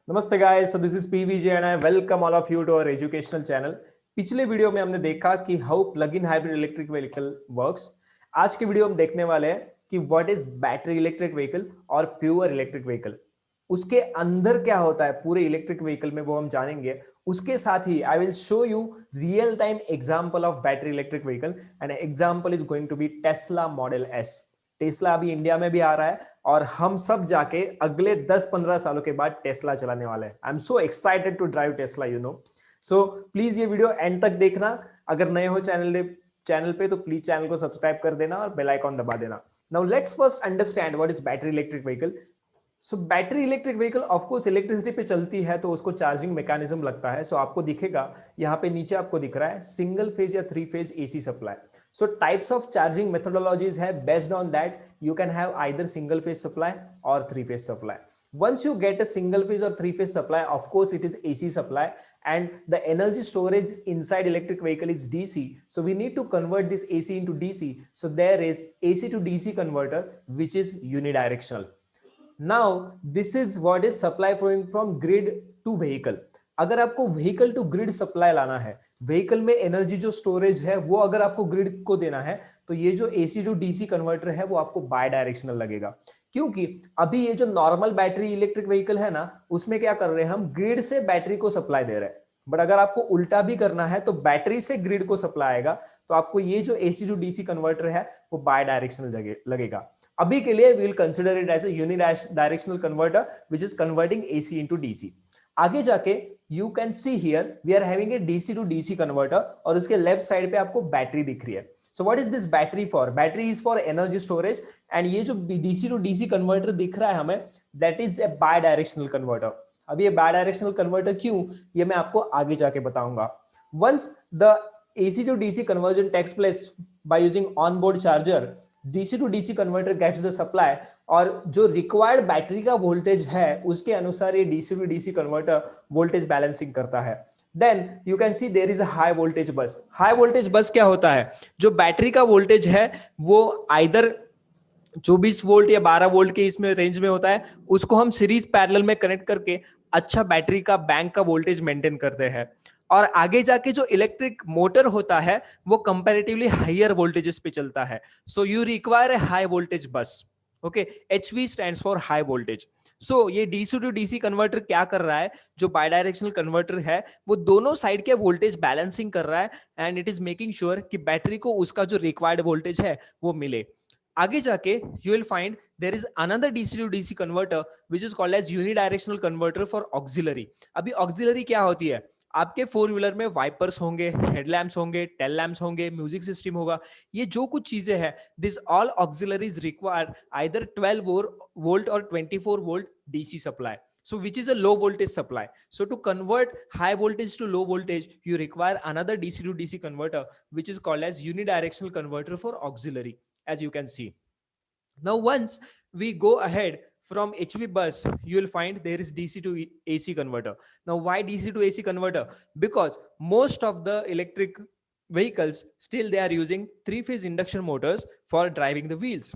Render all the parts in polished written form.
नमस्ते guys, so this is PVJ and I welcome all of you to our educational channel. पिछले video में हमने देखा कि how plug in hybrid electric vehicle works. आज के वीडियो हम देखने वाले हैं कि what is battery electric vehicle और प्योर इलेक्ट्रिक व्हीकल। उसके अंदर क्या होता है पूरे इलेक्ट्रिक व्हीकल में, वो हम जानेंगे। उसके साथ ही I will show you real time example of battery electric vehicle and example is going to be Tesla model S. Tesla अभी इंडिया में भी आ रहा है और हम सब जाके अगले 10-15 सालों के बाद टेस्ला चलाने वाले हैं। I am so excited to drive Tesla, you know. So please ये वीडियो एंड तक देखना। अगर नए हो चैनल पे तो प्लीज चैनल को सब्सक्राइब कर देना और बेल आइकॉन दबा देना। Now let's first understand what is battery electric vehicle. So battery electric vehicle of course electricity पे चलती है तो उसको चार्जिंग मैकेनिज्म लगता है। सो आपको दिखेगा यहाँ पे नीचे आपको दिख रहा है सिंगल फेज या 3 phase AC supply. So types of charging methodologies है, based on that you can have either single phase supply और 3 phase supply. Once you get a single phase or 3 phase supply, of course it is AC supply, and the energy storage inside electric vehicle is DC. So we need to convert this AC into DC. So there is AC to DC converter which is unidirectional. Now this is what is supply flowing from grid to vehicle. अगर आपको vehicle to grid supply लाना है, vehicle में energy जो storage है वो अगर आपको ग्रिड को देना है, तो ये जो एसी टू डीसी कन्वर्टर है वो आपको बाय डायरेक्शनल लगेगा। क्योंकि अभी ये जो नॉर्मल बैटरी इलेक्ट्रिक व्हीकल है ना, उसमें क्या कर रहे हैं हम, ग्रिड से बैटरी को सप्लाई दे रहे हैं। बट अगर आपको उल्टा भी करना है तो बैटरी से ग्रिड को सप्लाई आएगा, तो आपको ये जो एसी टू डीसी कन्वर्टर है वो बाय डायरेक्शनल लगेगा। अभी के लिए we will consider it as a unidirectional converter which is converting AC into DC. आगे जाके you can see here we are having a DC to DC converter और उसके लेफ्ट साइड पे आपको बैटरी दिख रही है। So what is this battery for? Battery is for energy storage and ये जो डीसी टू डीसी कन्वर्टर दिख रहा है हमें, that is a bidirectional converter. अब ये बाय डायरेक्शनल कन्वर्टर क्यों, ये मैं आपको आगे जाके बताऊंगा। Once the AC to DC conversion takes place by using onboard charger, DC to DC converter gets the supply और जो रिक्वायर्ड बैटरी का वोल्टेज है उसके अनुसार ये DC to DC converter voltage balancing करता है। Then you can see there is a high voltage bus. High voltage bus क्या होता है? जो बैटरी का वोल्टेज है वो आइदर 24 वोल्ट या 12 वोल्ट के इसमें रेंज में होता है, उसको हम सीरीज पैरेलल में कनेक्ट करके अच्छा बैटरी का बैंक का वोल्टेज मेंटेन करते हैं। और आगे जाके जो इलेक्ट्रिक मोटर होता है वो कंपैरेटिवली हायर वोल्टेजेस पे चलता है। So you require a high voltage bus. Okay, HV stands for high voltage. So ये डीसी टू डीसी कन्वर्टर क्या कर रहा है, जो बायडायरेक्शनल कन्वर्टर है वो दोनों साइड के वोल्टेज बैलेंसिंग कर रहा है and it is making sure कि बैटरी को उसका जो रिक्वायर्ड वोल्टेज है वो मिले। आगे जाके you will find there is another DC to DC converter which is called as unidirectional converter for auxiliary। अभी auxiliary क्या होती है? आपके फोर व्हीलर में वाइपर्स होंगे, हेडलैम्प्स होंगे, टेल लैम्प्स होंगे, म्यूजिक सिस्टम होगा, ये जो कुछ चीजें हैं, this all auxiliaries require either 12 volt और 24 volt DC supply, so which is a low voltage supply. So to convert high voltage to low voltage you require another DC to DC converter which is called as unidirectional converter for auxiliary, as you can see. Now once we go ahead from HV bus, you will find there is DC to AC converter. Now why DC to AC converter? Because most of the electric vehicles still they are using 3-phase induction motors for driving the wheels.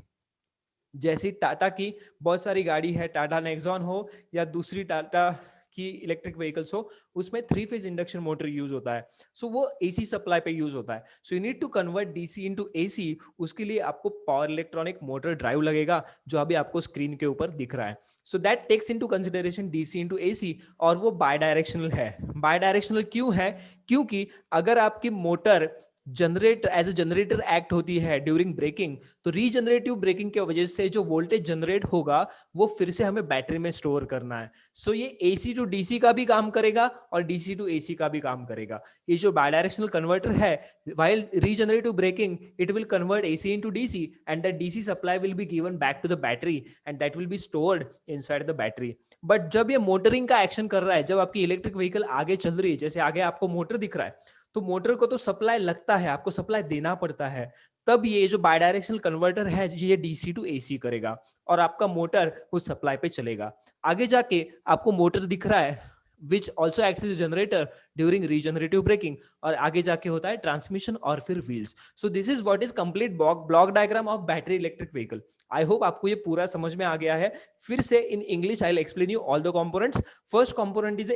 जैसी टाटा की बहुत सारी गाड़ी है, Tata Nexon हो या दूसरी टाटा की इलेक्ट्रिक व्हीकल्स हो, उसमें 3 फेज इंडक्शन मोटर यूज होता है। सो वो एसी सप्लाई पे यूज होता है। So you need to convert DC into AC. उसके लिए आपको पावर इलेक्ट्रॉनिक मोटर ड्राइव लगेगा जो अभी आपको स्क्रीन के ऊपर दिख रहा है। So that takes into consideration DC into AC और वो बाय डायरेक्शनल है। बाय डायरेक्शनल क्यों है? क्योंकि अगर आपकी motor generate as a generator act होती है ड्यूरिंग ब्रेकिंग, तो रीजनरेटिव ब्रेकिंग की वजह से जो वोल्टेज जनरेट होगा वो फिर से हमें बैटरी में स्टोर करना है। सो ये एसी टू डीसी का भी काम करेगा और डीसी टू एसी का भी काम करेगा। ये जो बायडायरेक्शनल कन्वर्टर है, while regenerative braking it will convert AC into DC and that DC supply will be given back to the battery and that will be stored inside the battery. But जब ये motoring का action कर रहा है, जब आपकी electric vehicle आगे चल रही है, जैसे आगे आपको मोटर दिख रहा है, तो मोटर को तो सप्लाई लगता है, आपको सप्लाई देना पड़ता है, तब ये जो बायडायरेक्शनल कन्वर्टर है ये डीसी टू एसी करेगा और आपका मोटर उस सप्लाई पे चलेगा। आगे जाके आपको मोटर दिख रहा है, which also acts as a generator during regenerative braking, और आगे जाके होता है ट्रांसमिशन और फिर wheels. So this is what is complete block diagram of battery electric vehicle. I hope आपको ये पूरा समझ में आ गया है. फिर से in English I will explain you all the components. First component is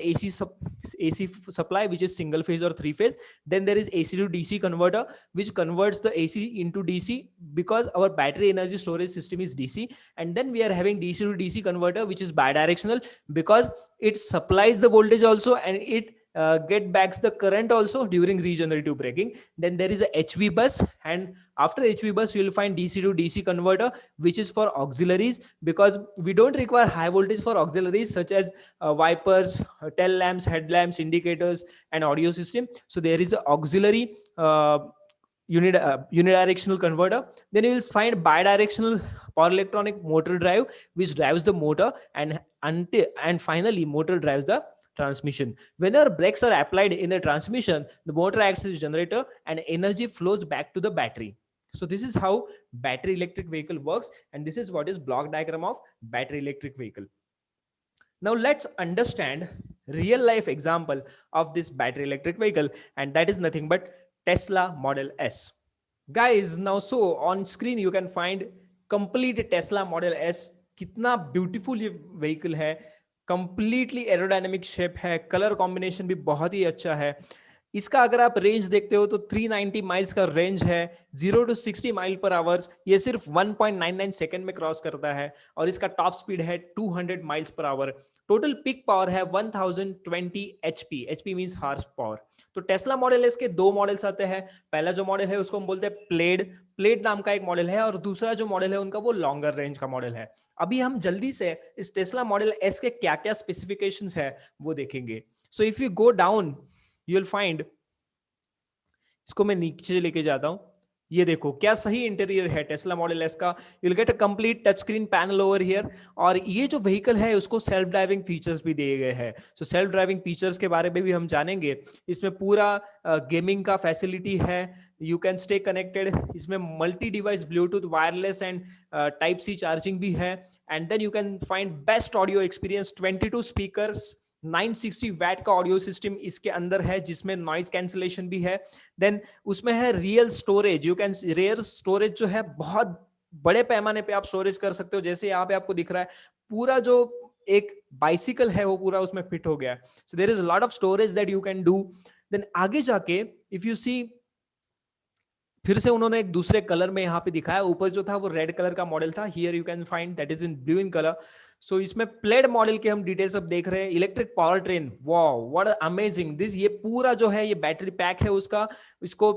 AC supply, which is single phase or three phase. Then there is AC to DC converter, which converts the AC into DC because our battery energy storage system is DC. And then we are having DC to DC converter, which is bidirectional because it supplies the voltage also and it get backs the current also during regenerative braking. Then there is a HV bus, and after the HV bus you will find DC to DC converter, which is for auxiliaries, because we don't require high voltage for auxiliaries such as wipers, tail lamps, headlamps, indicators, and audio system. So there is an auxiliary unidirectional converter. Then you will find bidirectional power electronic motor drive, which drives the motor, and finally motor drives the transmission. Whenever brakes are applied in the transmission, the motor acts as a generator and energy flows back to the battery. So this is how battery electric vehicle works, and this is what is block diagram of battery electric vehicle. Now let's understand real life example of this battery electric vehicle, and that is nothing but Tesla Model S. Guys, now so on screen you can find complete Tesla Model S. कितना beautiful ये vehicle है, completely aerodynamic shape है, colour combination भी बहुत ही अच्छा है. इसका अगर आप रेंज देखते हो तो 390 माइल्स का रेंज है. 0 to 60 माइल पर आवर्स ये सिर्फ 1.99 सेकंड में क्रॉस करता है, और इसका टॉप स्पीड है 200 miles per hour. Total peak power है 1020 HP. HP means horse power. तो टेस्ला मॉडल एस के दो मॉडल्स आते हैं. पहला जो मॉडल है उसको हम बोलते हैं प्लेड नाम का एक मॉडल है, और दूसरा जो मॉडल है उनका वो लॉन्गर रेंज का मॉडल है. अभी हम जल्दी से इस टेस्ला मॉडल एस के क्या क्या स्पेसिफिकेशंस है वो देखेंगे. So if you go down you will find, इसको मैं नीचे लेके जाता हूं. ये देखो क्या सही इंटीरियर है टेस्ला मॉडल एस का. You will get a complete touch screen panel over here, और ये जो व्हीकल है उसको सेल्फ ड्राइविंग फीचर्स भी दिए गए हैं. सो सेल्फ ड्राइविंग फीचर्स के बारे में भी हम जानेंगे. इसमें पूरा गेमिंग का फैसिलिटी है. You can stay connected. इसमें multi device Bluetooth, wireless and type C charging भी है. And then you can find best audio experience. 22 speakers, 960 watt का ऑडियो सिस्टम इसके अंदर है, जिसमें नॉइज कैंसिलेशन भी है. देन उसमें है रियल स्टोरेज. रेयर स्टोरेज जो है बहुत बड़े पैमाने पे आप स्टोरेज कर सकते हो. जैसे यहाँ पे आपको दिख रहा है पूरा जो एक बाइसिकल है वो पूरा उसमें फिट हो गया है. So there is lot of storage that you can do. Then आगे जाके इफ यू सी, फिर से उन्होंने एक दूसरे कलर में यहाँ पे दिखाया. ऊपर जो था वो रेड कलर का मॉडल था. Here you can find that is in blue in colour. So इसमें प्लेड मॉडल के हम डिटेल्स अब देख रहे हैं. Electric power train, wow what amazing this. ये पूरा जो है ये बैटरी पैक है उसका. इसको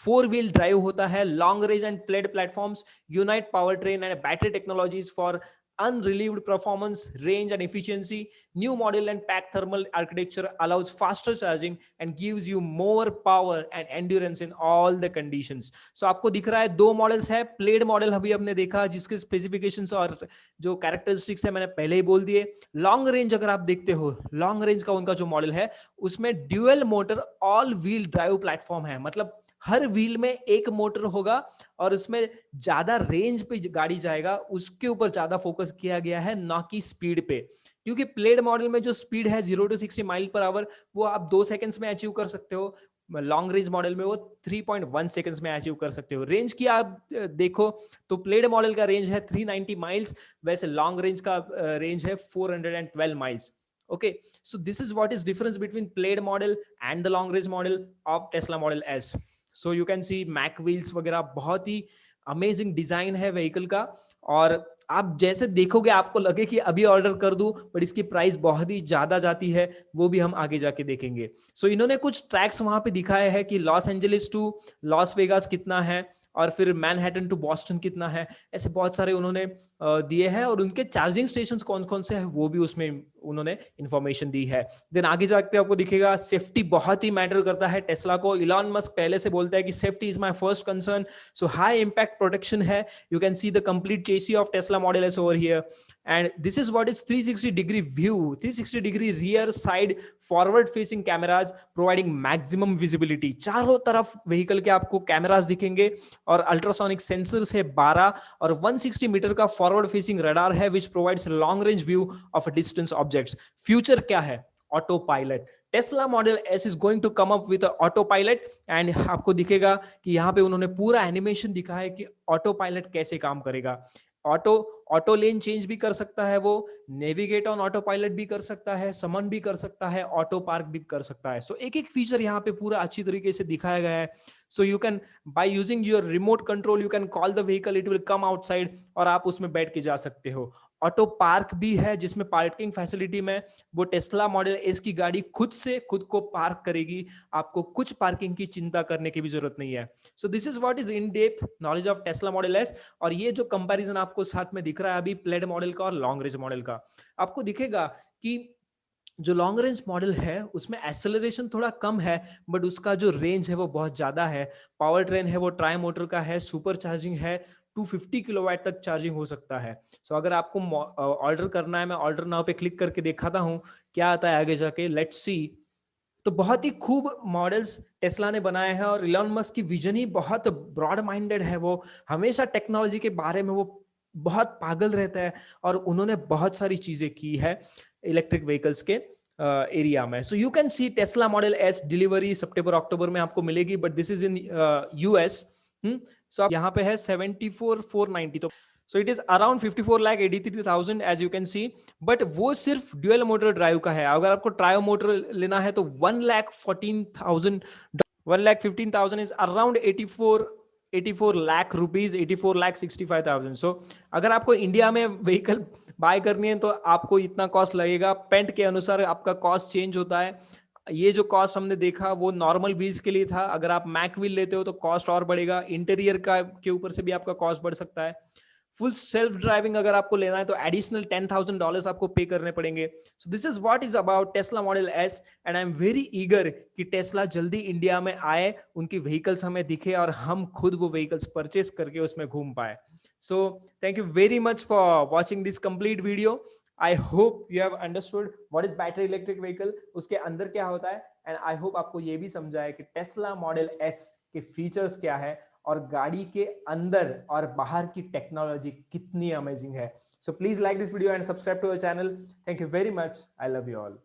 4 व्हील ड्राइव होता है. Long range and played platforms, unite power train and battery technologies for unrelieved performance, range and efficiency. New model and pack thermal architecture allows faster charging and gives you more power and endurance in all the conditions. So आपको दिख रहा है दो models है. Played model अभी हमने देखा जिसके स्पेसिफिकेशंस और जो कैरेक्टरिस्टिक्स है मैंने पहले ही बोल दिए. लॉन्ग रेंज अगर आप देखते हो, लॉन्ग रेंज का उनका जो मॉडल है उसमें dual motor all wheel drive platform है. मतलब हर व्हील में एक मोटर होगा और उसमें ज्यादा रेंज पे गाड़ी जाएगा, उसके ऊपर ज्यादा फोकस किया गया है, ना कि स्पीड पे. क्योंकि प्लेड मॉडल में जो स्पीड है 0 to 60 माइल पर आवर वो आप 2 सेकंड्स में अचीव कर सकते हो. लॉन्ग रेंज मॉडल में वो 3.1 सेकंड्स में अचीव कर सकते हो. रेंज की आप देखो तो प्लेड मॉडल का रेंज है 390 माइल्स, वैसे लॉन्ग रेंज का रेंज है 412 miles. Okay, so this is what is difference between Plaid model and the long range model of Tesla Model S. So you can see Mac wheels वगैरह, बहुत ही amazing design है vehicle का. और आप जैसे देखोगे आपको लगे कि अभी ऑर्डर कर दूं, बट इसकी प्राइस बहुत ही ज्यादा जाती है, वो भी हम आगे जाके देखेंगे. सो इन्होंने कुछ ट्रैक्स वहां पे दिखाए हैं कि Los Angeles to Los Vegas कितना है और फिर मैनहट्टन टू बॉस्टन कितना है. ऐसे बहुत सारे उन्होंने दिए हैं, और उनके चार्जिंग स्टेशंस कौन कौन से हैं वो भी उसमें उन्होंने इंफॉर्मेशन दी है. देन आगे जाके आपको दिखेगा सेफ्टी बहुत ही मैटर करता है टेस्ला को. इलॉन मस्क पहले से बोलता है कि safety is my first concern. So high impact protection है. You can see the complete chassis of Tesla model S over here, and this is what is 360 degree view, 360 degree rear side forward facing cameras providing maximum visibility. चारों तरफ vehicle के आपको cameras दिखेंगे, और ultrasonic sensors है 12, और 160 metre का forward facing radar है which provides long range view of distance objects. Future क्या है? Autopilot. Tesla model S is going to come up with autopilot and आपको दिखेगा कि यहाँ पे उन्होंने पूरा एनिमेशन दिखा है कि ऑटो पायलट कैसे काम करेगा। ऑटो ऑटो लेन चेंज भी कर सकता है, वो नेविगेट ऑन ऑटो पायलट भी कर सकता है, समन भी कर सकता है, ऑटो पार्क भी कर सकता है। सो एक एक फीचर यहाँ पे पूरा अच्छी तरीके से दिखाया गया है। So you can by using your remote control you can call the vehicle, it will come outside और आप उसमें बैठ के जा सकते हो। ऑटो पार्क भी है जिसमें पार्किंग फैसिलिटी में वो टेस्ला मॉडल एस की गाड़ी खुद से खुद को पार्क करेगी, आपको कुछ पार्किंग की चिंता करने की भी जरूरत नहीं है। सो this is what is in depth knowledge of Tesla model S. और ये जो कंपैरिजन आपको साथ में दिख रहा है अभी प्लेड मॉडल का और लॉन्ग रेंज मॉडल का, आपको दिखेगा कि जो लॉन्ग रेंज मॉडल है उसमें एक्सेलरेशन थोड़ा कम है बट उसका जो रेंज है वो बहुत ज्यादा है। पावर ट्रेन है वो ट्राई मोटर का है, सुपर चार्जिंग है, 250 किलोवाट तक चार्जिंग हो सकता है। सो अगर आपको ऑर्डर करना है, मैं ऑर्डर नाउ पे क्लिक करके दिखाता हूँ क्या आता है आगे जाके, लेट्स सी। तो बहुत ही खूब मॉडल्स टेस्ला ने बनाए हैं और इलॉन मस्क की विजन ही बहुत ब्रॉड माइंडेड है। वो हमेशा टेक्नोलॉजी के बारे में वो बहुत पागल रहता है और उन्होंने बहुत सारी चीजें की है इलेक्ट्रिक व्हीकल्स के एरिया में। So you can see Tesla model S delivery सितंबर अक्टूबर में आपको मिलेगी but this is in US. So आप यहाँ पे है 74,490, तो so it is around 54,83,000 as you can see. But वो सिर्फ ड्यूअल मोटर ड्राइव का है, अगर आपको ट्रायो मोटर लेना है तो 1,14,000, 1,15,000 इज अराउंड 84 लाख रुपीज, 84,65,000। सो अगर आपको इंडिया में व्हीकल बाय करनी है तो आपको इतना कॉस्ट लगेगा। पेंट के अनुसार आपका कॉस्ट चेंज होता है। ये जो कॉस्ट हमने देखा वो नॉर्मल व्हील्स के लिए था, अगर आप मैक व्हील लेते हो तो कॉस्ट और बढ़ेगा, इंटीरियर का के ऊपर से भी आपका कॉस्ट बढ़ सकता है। फुल सेल्फ ड्राइविंग अगर आपको लेना है तो एडिशनल $10,000 आपको पे करने पड़ेंगे। सो this is what is about Tesla model S and I am very eager कि टेस्ला जल्दी इंडिया में आए, उनकी व्हीकल्स हमें दिखे और हम खुद वो व्हीकल्स परचेस करके उसमें घूम पाए। So thank you very much for watching this complete video. I hope you have understood what is battery electric vehicle, उसके अंदर क्या होता है, एंड आई होप आपको ये भी समझा है कि टेस्ला मॉडल एस के फीचर्स क्या है और गाड़ी के अंदर और बाहर की टेक्नोलॉजी कितनी अमेजिंग है। So please like this video and subscribe to our channel. Thank you very much, I love you all.